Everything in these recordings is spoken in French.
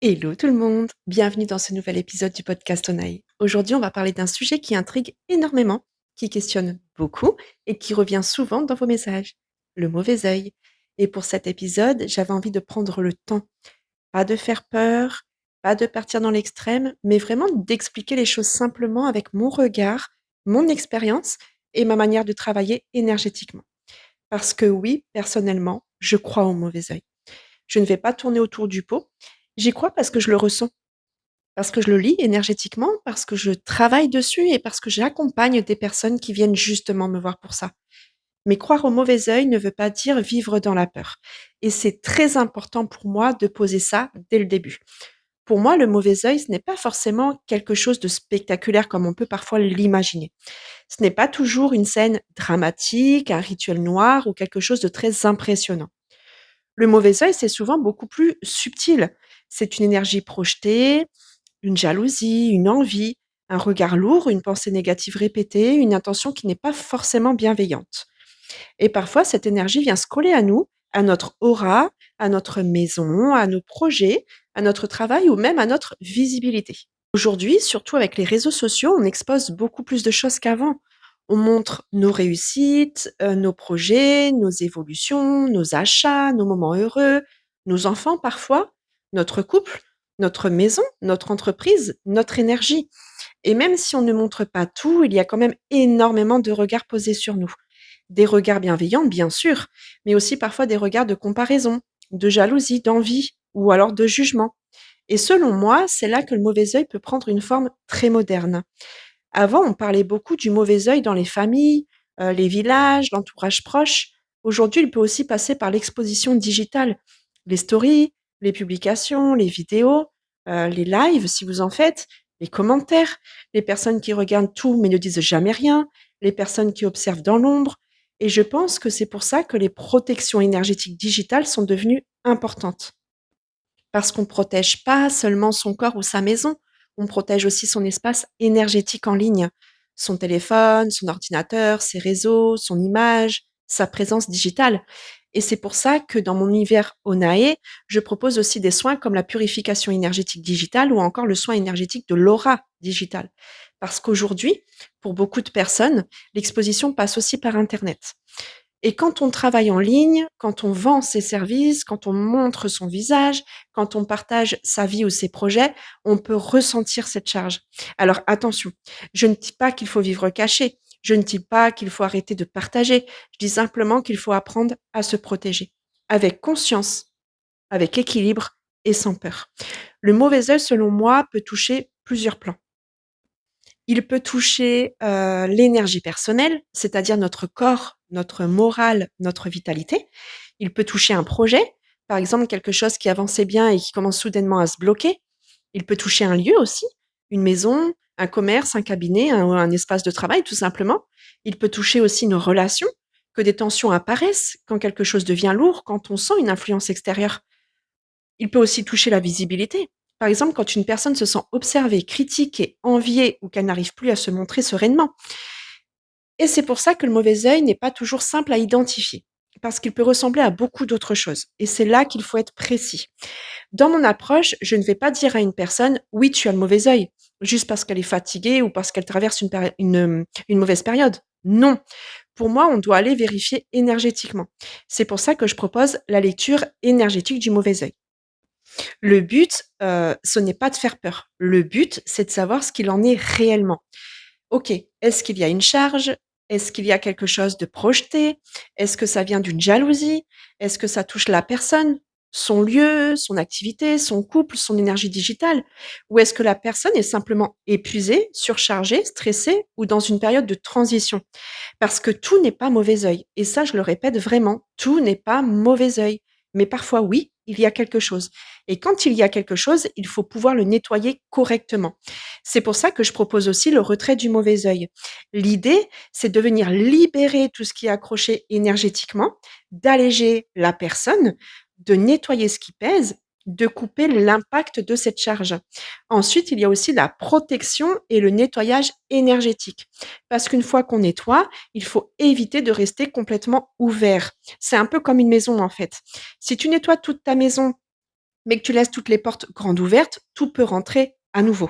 Hello tout le monde, bienvenue dans ce nouvel épisode du podcast Onaï. Aujourd'hui, on va parler d'un sujet qui intrigue énormément, qui questionne beaucoup et qui revient souvent dans vos messages, le mauvais œil. Et pour cet épisode, j'avais envie de prendre le temps, pas de faire peur, pas de partir dans l'extrême, mais vraiment d'expliquer les choses simplement avec mon regard, mon expérience et ma manière de travailler énergétiquement. Parce que oui, personnellement, je crois au mauvais œil. Je ne vais pas tourner autour du pot. J'y crois parce que je le ressens, parce que je le lis énergétiquement, parce que je travaille dessus et parce que j'accompagne des personnes qui viennent justement me voir pour ça. Mais croire au mauvais œil ne veut pas dire vivre dans la peur. Et c'est très important pour moi de poser ça dès le début. Pour moi, le mauvais œil, ce n'est pas forcément quelque chose de spectaculaire comme on peut parfois l'imaginer. Ce n'est pas toujours une scène dramatique, un rituel noir ou quelque chose de très impressionnant. Le mauvais œil, c'est souvent beaucoup plus subtil. C'est une énergie projetée, une jalousie, une envie, un regard lourd, une pensée négative répétée, une intention qui n'est pas forcément bienveillante. Et parfois, cette énergie vient se coller à nous, à notre aura, à notre maison, à nos projets, à notre travail ou même à notre visibilité. Aujourd'hui, surtout avec les réseaux sociaux, on expose beaucoup plus de choses qu'avant. On montre nos réussites, nos projets, nos évolutions, nos achats, nos moments heureux, nos enfants parfois, notre couple, notre maison, notre entreprise, notre énergie. Et même si on ne montre pas tout, il y a quand même énormément de regards posés sur nous. Des regards bienveillants, bien sûr, mais aussi parfois des regards de comparaison, de jalousie, d'envie ou alors de jugement. Et selon moi, c'est là que le mauvais œil peut prendre une forme très moderne. Avant, on parlait beaucoup du mauvais œil dans les familles, les villages, l'entourage proche. Aujourd'hui, il peut aussi passer par l'exposition digitale, les stories, les publications, les vidéos, les lives si vous en faites, les commentaires, les personnes qui regardent tout mais ne disent jamais rien, les personnes qui observent dans l'ombre. Et je pense que c'est pour ça que les protections énergétiques digitales sont devenues importantes. Parce qu'on protège pas seulement son corps ou sa maison, on protège aussi son espace énergétique en ligne, son téléphone, son ordinateur, ses réseaux, son image, sa présence digitale. Et c'est pour ça que dans mon univers Onae, je propose aussi des soins comme la purification énergétique digitale ou encore le soin énergétique de l'aura digitale. Parce qu'aujourd'hui, pour beaucoup de personnes, l'exposition passe aussi par Internet. Et quand on travaille en ligne, quand on vend ses services, quand on montre son visage, quand on partage sa vie ou ses projets, on peut ressentir cette charge. Alors attention, je ne dis pas qu'il faut vivre caché, je ne dis pas qu'il faut arrêter de partager, je dis simplement qu'il faut apprendre à se protéger, avec conscience, avec équilibre et sans peur. Le mauvais œil, selon moi, peut toucher plusieurs plans. Il peut toucher, l'énergie personnelle, c'est-à-dire notre corps, notre morale, notre vitalité. Il peut toucher un projet, par exemple quelque chose qui avançait bien et qui commence soudainement à se bloquer. Il peut toucher un lieu aussi, une maison, un commerce, un cabinet, un espace de travail tout simplement. Il peut toucher aussi nos relations, que des tensions apparaissent quand quelque chose devient lourd, quand on sent une influence extérieure. Il peut aussi toucher la visibilité. Par exemple, quand une personne se sent observée, critiquée, enviée ou qu'elle n'arrive plus à se montrer sereinement. Et c'est pour ça que le mauvais œil n'est pas toujours simple à identifier, parce qu'il peut ressembler à beaucoup d'autres choses. Et c'est là qu'il faut être précis. Dans mon approche, je ne vais pas dire à une personne, oui, tu as le mauvais œil, juste parce qu'elle est fatiguée ou parce qu'elle traverse une mauvaise période. Non. Pour moi, on doit aller vérifier énergétiquement. C'est pour ça que je propose la lecture énergétique du mauvais œil. Le but, ce n'est pas de faire peur. Le but, c'est de savoir ce qu'il en est réellement. OK, est-ce qu'il y a une charge? Est-ce qu'il y a quelque chose de projeté? Est-ce que ça vient d'une jalousie? Est-ce que ça touche la personne, son lieu, son activité, son couple, son énergie digitale? Ou est-ce que la personne est simplement épuisée, surchargée, stressée ou dans une période de transition? Parce que tout n'est pas mauvais œil. Et ça, je le répète vraiment, tout n'est pas mauvais œil. Mais parfois, oui, il y a quelque chose. Et quand il y a quelque chose, il faut pouvoir le nettoyer correctement. C'est pour ça que je propose aussi le retrait du mauvais œil. L'idée, c'est de venir libérer tout ce qui est accroché énergétiquement, d'alléger la personne, de nettoyer ce qui pèse, de couper l'impact de cette charge. Ensuite, il y a aussi la protection et le nettoyage énergétique. Parce qu'une fois qu'on nettoie, il faut éviter de rester complètement ouvert. C'est un peu comme une maison en fait. Si tu nettoies toute ta maison mais que tu laisses toutes les portes grandes ouvertes, tout peut rentrer à nouveau.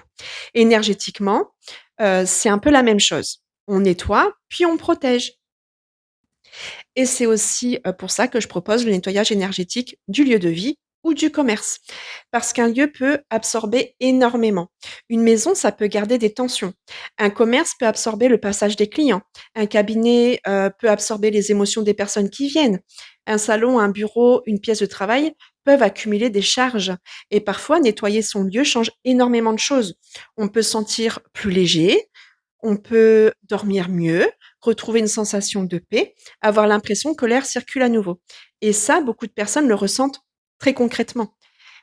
Énergétiquement, c'est un peu la même chose. On nettoie, puis on protège. Et c'est aussi, pour ça que je propose le nettoyage énergétique du lieu de vie ou du commerce. Parce qu'un lieu peut absorber énormément. Une maison, ça peut garder des tensions. Un commerce peut absorber le passage des clients. Un cabinet, peut absorber les émotions des personnes qui viennent. Un salon, un bureau, une pièce de travail peuvent accumuler des charges. Et parfois, nettoyer son lieu change énormément de choses. On peut se sentir plus léger, on peut dormir mieux, retrouver une sensation de paix, avoir l'impression que l'air circule à nouveau. Et ça, beaucoup de personnes le ressentent très concrètement.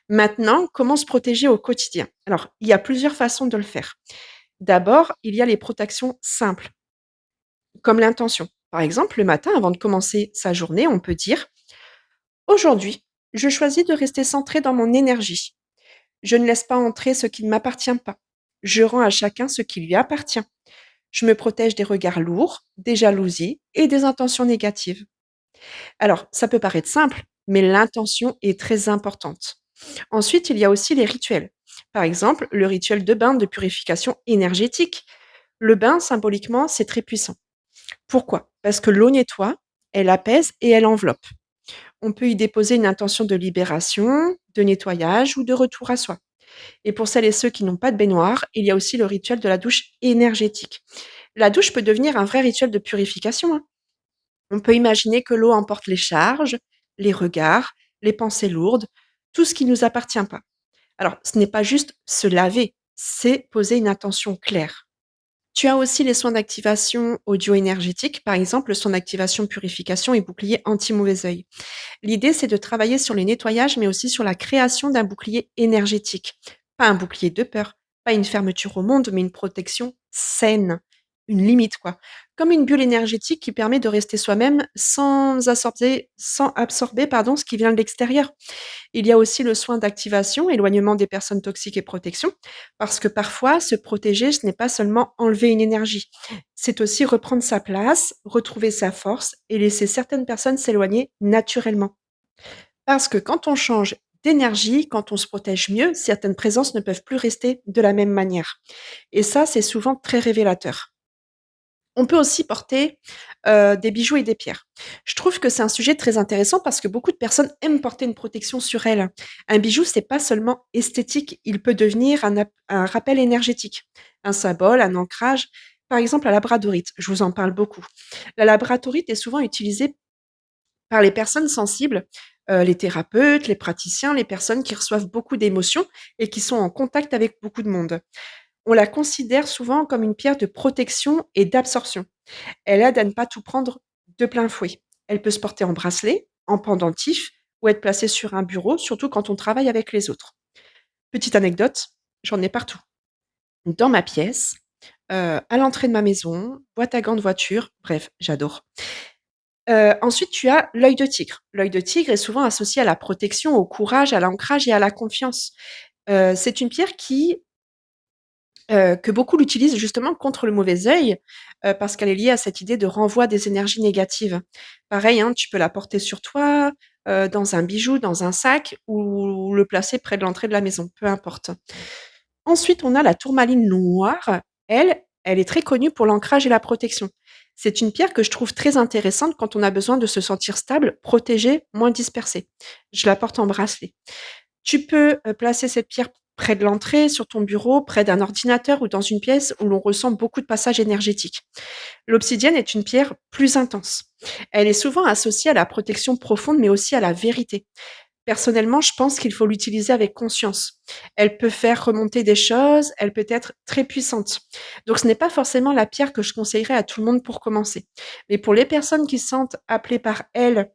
Maintenant, comment se protéger au quotidien? Alors, il y a plusieurs façons de le faire. D'abord, il y a les protections simples, comme l'intention. Par exemple, le matin, avant de commencer sa journée, on peut dire: aujourd'hui, je choisis de rester centré dans mon énergie. Je ne laisse pas entrer ce qui ne m'appartient pas. Je rends à chacun ce qui lui appartient. Je me protège des regards lourds, des jalousies et des intentions négatives. Alors, ça peut paraître simple, mais l'intention est très importante. Ensuite, il y a aussi les rituels. Par exemple, le rituel de bain de purification énergétique. Le bain, symboliquement, c'est très puissant. Pourquoi? Parce que l'eau nettoie, elle apaise et elle enveloppe. On peut y déposer une intention de libération, de nettoyage ou de retour à soi. Et pour celles et ceux qui n'ont pas de baignoire, il y a aussi le rituel de la douche énergétique. La douche peut devenir un vrai rituel de purification, hein. On peut imaginer que l'eau emporte les charges, les regards, les pensées lourdes, tout ce qui ne nous appartient pas. Alors, ce n'est pas juste se laver, c'est poser une intention claire. Tu as aussi les soins d'activation audio-énergétique, par exemple le soin d'activation purification et bouclier anti-mauvais œil. L'idée, c'est de travailler sur les nettoyages, mais aussi sur la création d'un bouclier énergétique. Pas un bouclier de peur, pas une fermeture au monde, mais une protection saine, une limite, quoi. Comme une bulle énergétique qui permet de rester soi-même sans absorber, pardon, ce qui vient de l'extérieur. Il y a aussi le soin d'activation, éloignement des personnes toxiques et protection, parce que parfois, se protéger, ce n'est pas seulement enlever une énergie, c'est aussi reprendre sa place, retrouver sa force et laisser certaines personnes s'éloigner naturellement. Parce que quand on change d'énergie, quand on se protège mieux, certaines présences ne peuvent plus rester de la même manière. Et ça, c'est souvent très révélateur. On peut aussi porter, des bijoux et des pierres. Je trouve que c'est un sujet très intéressant parce que beaucoup de personnes aiment porter une protection sur elles. Un bijou, c'est pas seulement esthétique, il peut devenir un rappel énergétique, un symbole, un ancrage. Par exemple, la labradorite, je vous en parle beaucoup. La labradorite est souvent utilisée par les personnes sensibles, les thérapeutes, les praticiens, les personnes qui reçoivent beaucoup d'émotions et qui sont en contact avec beaucoup de monde. On la considère souvent comme une pierre de protection et d'absorption. Elle aide à ne pas tout prendre de plein fouet. Elle peut se porter en bracelet, en pendentif ou être placée sur un bureau, surtout quand on travaille avec les autres. Petite anecdote, j'en ai partout. Dans ma pièce, à l'entrée de ma maison, boîte à gants de voiture, bref, j'adore. Ensuite, tu as l'œil de tigre. L'œil de tigre est souvent associé à la protection, au courage, à l'ancrage et à la confiance. C'est une pierre que beaucoup l'utilisent justement contre le mauvais œil, parce qu'elle est liée à cette idée de renvoi des énergies négatives. Pareil, hein, tu peux la porter sur toi, dans un bijou, dans un sac ou le placer près de l'entrée de la maison, peu importe. Ensuite, on a la tourmaline noire. Elle est très connue pour l'ancrage et la protection. C'est une pierre que je trouve très intéressante quand on a besoin de se sentir stable, protégé, moins dispersé. Je la porte en bracelet. Tu peux, placer cette pierre près de l'entrée, sur ton bureau, près d'un ordinateur ou dans une pièce où l'on ressent beaucoup de passages énergétiques. L'obsidienne est une pierre plus intense. Elle est souvent associée à la protection profonde, mais aussi à la vérité. Personnellement, je pense qu'il faut l'utiliser avec conscience. Elle peut faire remonter des choses, elle peut être très puissante. Donc ce n'est pas forcément la pierre que je conseillerais à tout le monde pour commencer. Mais pour les personnes qui se sentent appelées par elle,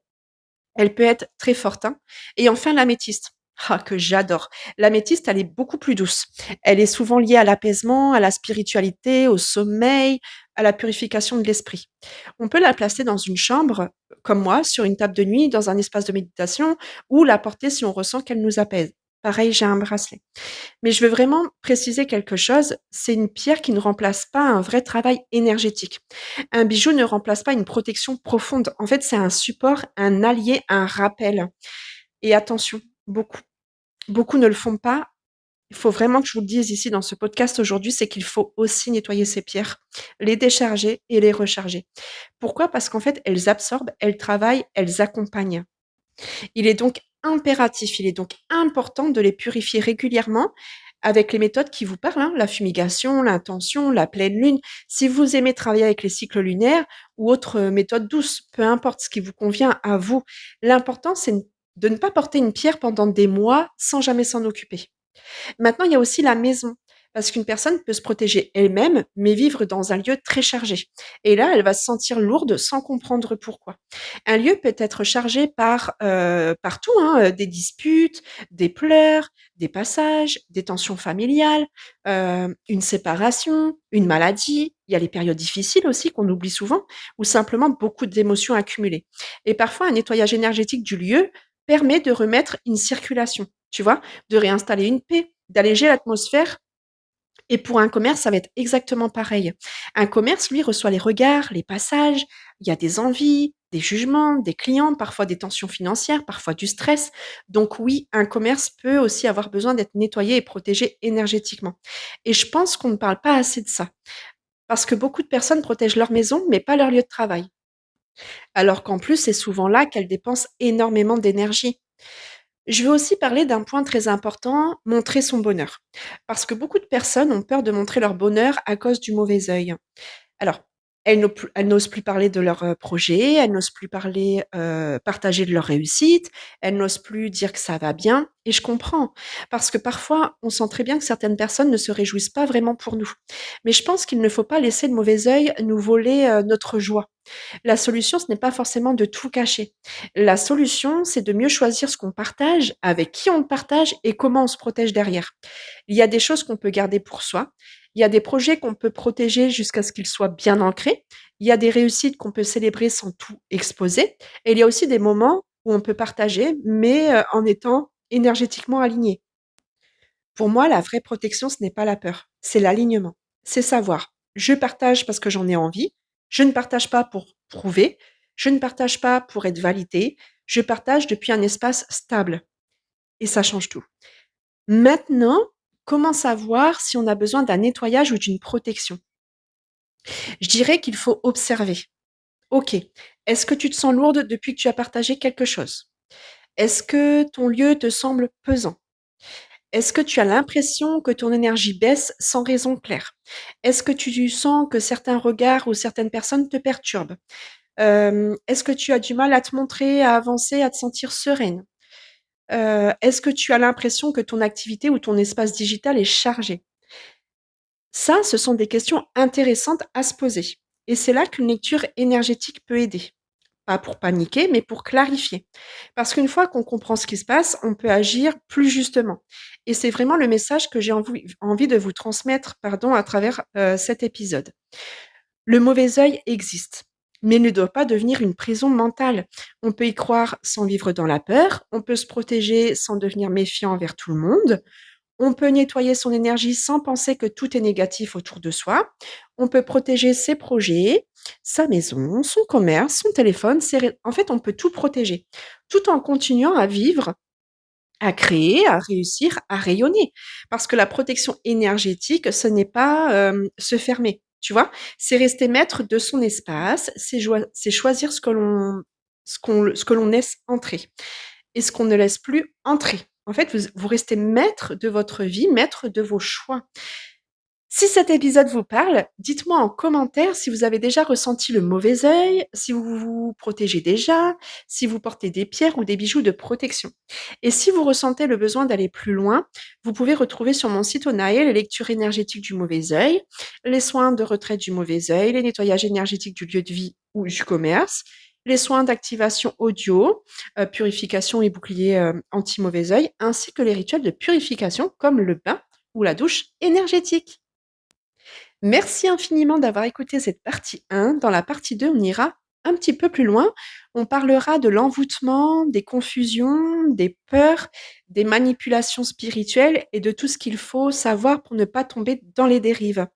elle peut être très forte, hein. Et enfin, l'améthyste. Ah, que j'adore. L'améthyste, elle est beaucoup plus douce. Elle est souvent liée à l'apaisement, à la spiritualité, au sommeil, à la purification de l'esprit. On peut la placer dans une chambre, comme moi, sur une table de nuit, dans un espace de méditation, ou la porter si on ressent qu'elle nous apaise. Pareil, j'ai un bracelet. Mais je veux vraiment préciser quelque chose, c'est une pierre qui ne remplace pas un vrai travail énergétique. Un bijou ne remplace pas une protection profonde. En fait, c'est un support, un allié, un rappel. Et attention, beaucoup. Beaucoup ne le font pas. Il faut vraiment que je vous le dise ici dans ce podcast aujourd'hui, c'est qu'il faut aussi nettoyer ces pierres, les décharger et les recharger. Pourquoi? Parce qu'en fait, elles absorbent, elles travaillent, elles accompagnent. Il est donc impératif, il est donc important de les purifier régulièrement avec les méthodes qui vous parlent, hein, la fumigation, l'intention, la pleine lune. Si vous aimez travailler avec les cycles lunaires ou autres méthodes douces, peu importe ce qui vous convient à vous. L'important, c'est de ne pas porter une pierre pendant des mois sans jamais s'en occuper. Maintenant, il y a aussi la maison, parce qu'une personne peut se protéger elle-même, mais vivre dans un lieu très chargé. Et là, elle va se sentir lourde sans comprendre pourquoi. Un lieu peut être chargé par tout, hein, des disputes, des pleurs, des passages, des tensions familiales, une séparation, une maladie. Il y a les périodes difficiles aussi qu'on oublie souvent, ou simplement beaucoup d'émotions accumulées. Et parfois, un nettoyage énergétique du lieu permet de remettre une circulation, tu vois, de réinstaller une paix, d'alléger l'atmosphère. Et pour un commerce, ça va être exactement pareil. Un commerce, lui, reçoit les regards, les passages, il y a des envies, des jugements, des clients, parfois des tensions financières, parfois du stress. Donc oui, un commerce peut aussi avoir besoin d'être nettoyé et protégé énergétiquement. Et je pense qu'on ne parle pas assez de ça, parce que beaucoup de personnes protègent leur maison, mais pas leur lieu de travail. Alors qu'en plus, c'est souvent là qu'elles dépensent énormément d'énergie. Je veux aussi parler d'un point très important, montrer son bonheur. Parce que beaucoup de personnes ont peur de montrer leur bonheur à cause du mauvais œil. Alors, elles n'osent plus parler de leurs projets, elles n'osent plus partager de leur réussite, elles n'osent plus dire que ça va bien. Et je comprends, parce que parfois, on sent très bien que certaines personnes ne se réjouissent pas vraiment pour nous. Mais je pense qu'il ne faut pas laisser le mauvais œil nous voler notre joie. La solution, ce n'est pas forcément de tout cacher. La solution, c'est de mieux choisir ce qu'on partage, avec qui on le partage et comment on se protège derrière. Il y a des choses qu'on peut garder pour soi. Il y a des projets qu'on peut protéger jusqu'à ce qu'ils soient bien ancrés. Il y a des réussites qu'on peut célébrer sans tout exposer. Et il y a aussi des moments où on peut partager, mais en étant énergétiquement aligné. Pour moi, la vraie protection, ce n'est pas la peur, c'est l'alignement. C'est savoir, je partage parce que j'en ai envie, je ne partage pas pour prouver, je ne partage pas pour être validé, je partage depuis un espace stable. Et ça change tout. Maintenant, comment savoir si on a besoin d'un nettoyage ou d'une protection? Je dirais qu'il faut observer. Ok, est-ce que tu te sens lourde depuis que tu as partagé quelque chose? Est-ce que ton lieu te semble pesant? Est-ce que tu as l'impression que ton énergie baisse sans raison claire? Est-ce que tu sens que certains regards ou certaines personnes te perturbent? Est-ce que tu as du mal à te montrer, à avancer, à te sentir sereine? Est-ce que tu as l'impression que ton activité ou ton espace digital est chargé? Ça, ce sont des questions intéressantes à se poser et c'est là qu'une lecture énergétique peut aider. Pas pour paniquer, mais pour clarifier. Parce qu'une fois qu'on comprend ce qui se passe, on peut agir plus justement. Et c'est vraiment le message que j'ai envie de vous transmettre, pardon, à travers cet épisode. Le mauvais œil existe, mais ne doit pas devenir une prison mentale. On peut y croire sans vivre dans la peur, on peut se protéger sans devenir méfiant envers tout le monde, on peut nettoyer son énergie sans penser que tout est négatif autour de soi. On peut protéger ses projets, sa maison, son commerce, son téléphone. En fait, on peut tout protéger, tout en continuant à vivre, à créer, à réussir, à rayonner. Parce que la protection énergétique, ce n'est pas se fermer, tu vois. C'est rester maître de son espace, c'est choisir ce que l'on laisse entrer et ce qu'on ne laisse plus entrer. En fait, vous restez maître de votre vie, maître de vos choix. Si cet épisode vous parle, dites-moi en commentaire si vous avez déjà ressenti le mauvais œil, si vous vous protégez déjà, si vous portez des pierres ou des bijoux de protection. Et si vous ressentez le besoin d'aller plus loin, vous pouvez retrouver sur mon site Onae les lectures énergétiques du mauvais œil, les soins de retraite du mauvais œil, les nettoyages énergétiques du lieu de vie ou du commerce, les soins d'activation audio, purification et bouclier anti-mauvais œil, ainsi que les rituels de purification comme le bain ou la douche énergétique. Merci infiniment d'avoir écouté cette partie 1. Dans la partie 2, on ira un petit peu plus loin. On parlera de l'envoûtement, des confusions, des peurs, des manipulations spirituelles et de tout ce qu'il faut savoir pour ne pas tomber dans les dérives.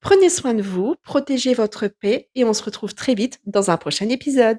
Prenez soin de vous, protégez votre paix et on se retrouve très vite dans un prochain épisode.